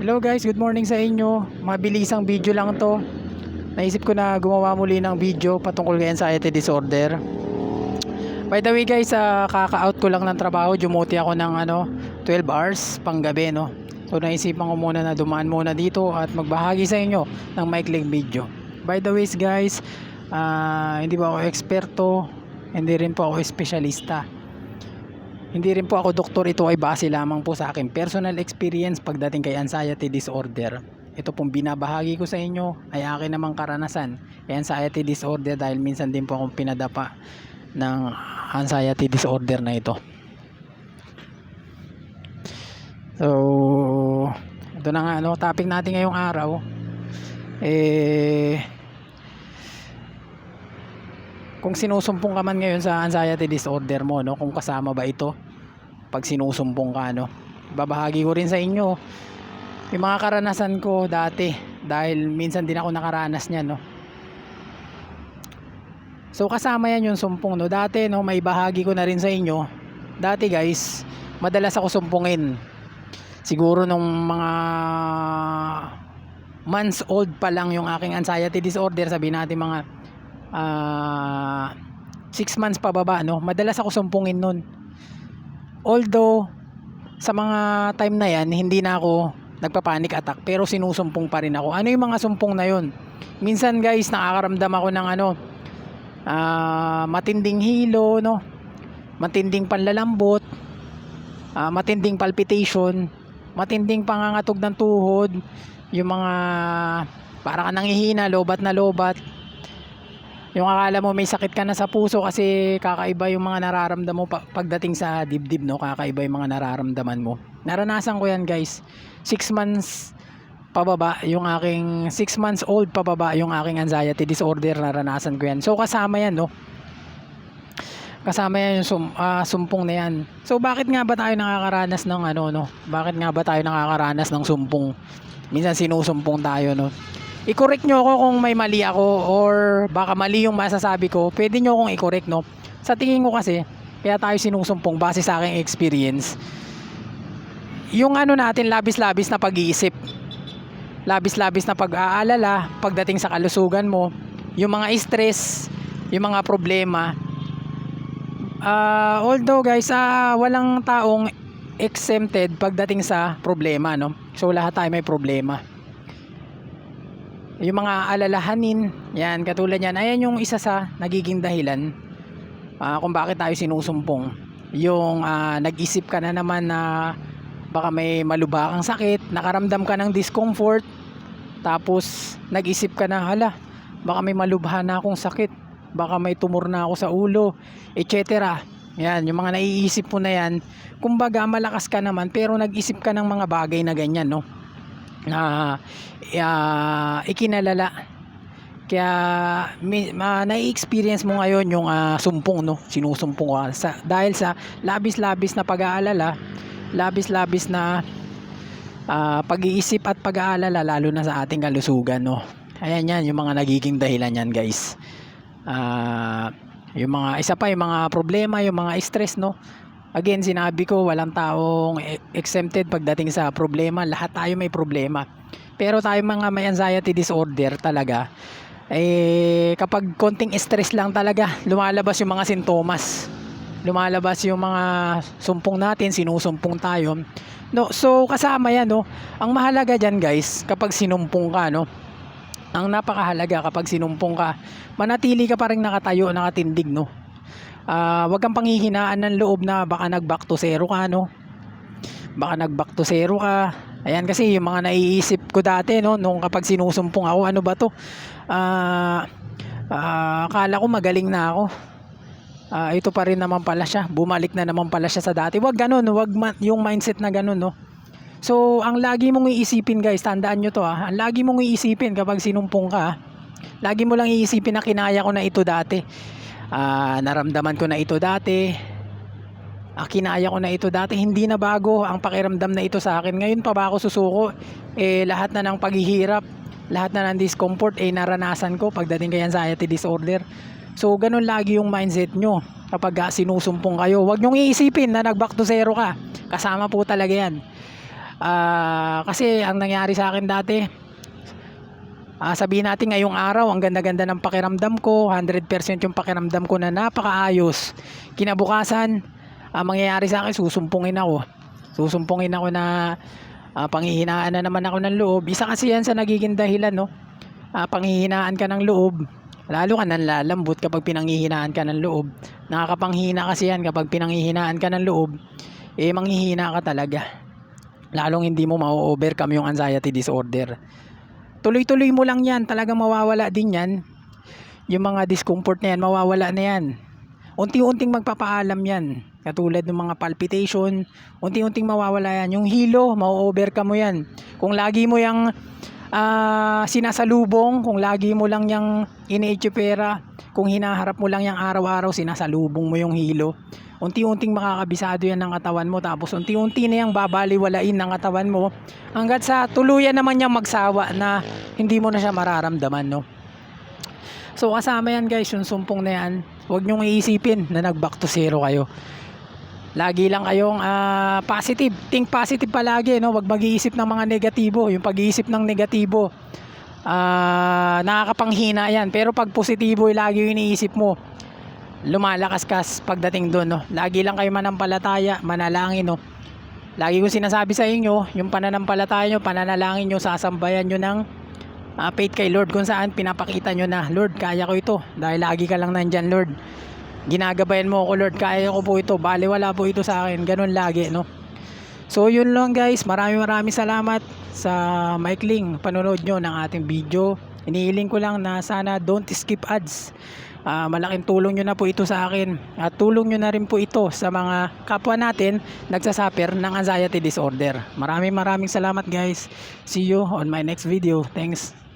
Hello guys, good morning sa inyo. Mabilisang video lang to. Naisip ko na gumawa muli ng video patungkol kay anxiety disorder. By the way guys, kaka-out ko lang ng trabaho. Dumuti ako ng 12 hours panggabi, no. So naisipan ko muna na dumaan muna dito at magbahagi sa inyo ng maikling video. By the way guys, hindi ba ako eksperto, hindi rin po ako espesyalista. Hindi rin po ako doktor, ito ay base lamang po sa akin personal experience pagdating kay anxiety disorder. Ito pong binabahagi ko sa inyo ay akin namang karanasan kay anxiety disorder dahil minsan din po akong pinadapa ng anxiety disorder na ito. So, ito na nga topic natin ngayong araw. Kung sinusumpong ka man ngayon sa anxiety disorder mo, kung kasama ba ito pag sinusumpong ka, babahagi ko rin sa inyo yung mga karanasan ko dati dahil minsan din ako nakaranas niyan, So kasama yan yung sumpong, dati, may bahagi ko na rin sa inyo. Dati guys, madalas ako sumpungin. Siguro nung mga months old pa lang yung aking anxiety disorder, sabihin natin mga 6 months pa baba, madalas ako sumpungin nun. Although sa mga time na yan hindi na ako nagpa-panic attack, pero sinusumpong pa rin ako. Ano yung mga sumpong na yun? Minsan guys, nakakaramdam ako ng matinding hilo, matinding panlalambot, matinding palpitation, matinding pangangatog ng tuhod, yung mga para ka nanghihina, lobat na lobat. Yung akala mo may sakit ka na sa puso kasi kakaiba yung mga nararamdaman mo pagdating sa dibdib, kakaiba yung mga nararamdaman mo. Naranasan ko yan guys. 6 months pababa yung aking 6 months old pababa yung aking anxiety disorder, naranasan ko yan. So kasama yan, kasama yan yung sumpong na yan. So bakit nga ba tayo nakakaranas ng bakit nga ba tayo nakakaranas ng sumpong? Minsan sinusumpong tayo, I-correct nyo ako kung may mali ako or baka mali yung masasabi ko. Pwede nyo akong i-correct, Sa tingin ko kasi, kaya tayo sinusumpong base sa aking experience. Yung natin, labis-labis na pag-iisip. Labis-labis na pag-aalala pagdating sa kalusugan mo. Yung mga stress, yung mga problema. Although guys, walang taong exempted pagdating sa problema, So lahat tayo may problema. Yung mga alalahanin, yan, katulad yan, ayan yung isa sa nagiging dahilan kung bakit tayo sinusumpong. Yung nag-isip ka na naman na baka may malubhakang sakit, nakaramdam ka ng discomfort, tapos nag-isip ka na, hala, baka may malubha na akong sakit, baka may tumor na ako sa ulo, etc. Yan, yung mga naiisip mo na yan, kumbaga malakas ka naman pero nag-isip ka ng mga bagay na ganyan, na ikinalala. Kaya nai-experience mo ngayon yung sumpong, sinusumpong ka dahil sa labis-labis na pag-aalala, labis-labis na pag-iisip at pag-aalala, lalo na sa ating kalusugan, Ayan yan, yung mga nagiging dahilan yan guys. Yung mga isa pa, yung mga problema, yung mga stress, Again, sinabi ko, walang taong exempted pagdating sa problema. Lahat tayo may problema. Pero tayo mga may anxiety disorder talaga, kapag konting stress lang talaga, lumalabas yung mga sintomas. Lumalabas yung mga sumpong natin, sinusumpong tayo. So, kasama yan, Ang mahalaga dyan guys, kapag sinumpong ka, ang napakahalaga kapag sinumpong ka, manatili ka pa rin nakatayo, nakatindig, wag kang panghihinaan ng loob na baka nag-back to zero ka, baka nag-back to zero ka. Ayan, kasi yung mga naiisip ko dati, nung kapag sinusumpong ako, ano ba to, akala ko magaling na ako, ito pa rin naman pala siya, bumalik na naman pala siya sa dati. Wag ganun, yung mindset na ganun, So ang lagi mong iisipin guys, tandaan nyo to, ang lagi mong iisipin kapag sinumpong ka, lagi mo lang iisipin na kinaya ko na ito dati, naramdaman ko na ito dati, kinaya ko na ito dati, hindi na bago ang pakiramdam na ito sa akin. Ngayon pa ba ako susuko? Lahat na ng paghihirap, lahat na ng discomfort naranasan ko pagdating kay anxiety disorder. So ganun lagi yung mindset nyo kapag sinusumpong kayo. Huwag nyong iisipin na nag back to zero ka, kasama po talaga yan. Kasi ang nangyari sa akin dati, sabihin natin ngayong araw ang ganda-ganda ng pakiramdam ko, 100% yung pakiramdam ko na napakaayos. Kinabukasan, mangyayari sa akin, susumpungin ako na panghihinaan na naman ako ng loob. Isa kasi yan sa nagiging dahilan, no? Panghihinaan ka ng loob, lalo ka nanlalambot kapag pinanghihinaan ka ng loob. Nakakapanghina kasi yan kapag pinanghihinaan ka ng loob, manghihina ka talaga, lalong hindi mo ma-overcome yung anxiety disorder. Tuloy-tuloy mo lang yan, talagang mawawala din yan. Yung mga discomfort na yan, mawawala na yan. Unti-unting magpapaalam yan. Katulad ng mga palpitation, unti-unting mawawala yan. Yung hilo, ma-overcome mo yan. Kung lagi mo yung sinasalubong, kung lagi mo lang yung iniitsipera, kung hinaharap mo lang yung araw-araw, sinasalubong mo yung hilo, unti-unting makakabisado yan ng katawan mo, tapos unti-unti na yung babaliwalain ng katawan mo hanggat sa tuluyan naman niyang magsawa na hindi mo na siya mararamdaman, no? So kasama yan guys, yung sumpong na yan. Huwag nyong iisipin na nag back to zero kayo. Lagi lang kayong positive, think positive palagi, no? Huwag mag-iisip ng mga negatibo. Yung pag-iisip ng negatibo, nakakapanghina yan. Pero pag positibo yung lagi yung iniisip mo, lumalakas ka pagdating doon, no? Lagi lang kayo manampalataya, manalangin, no? Lagi kong sinasabi sa inyo, yung pananampalataya nyo, pananalangin nyo, sasambayan nyo ng faith kay Lord, kung saan pinapakita nyo na, Lord, kaya ko ito dahil lagi ka lang nandyan, Lord. Ginagabayan mo ako, Lord, kaya ko po ito, baliwala po ito sa akin. Ganun lagi, no? So yun lang guys, maraming salamat sa maikling panonood nyo ng ating video. Inihiling ko lang na sana don't skip ads. Malaking tulong nyo na po ito sa akin, at tulong nyo na rin po ito sa mga kapwa natin nagsasuffer ng anxiety disorder. Maraming salamat guys. See you on my next video. Thanks.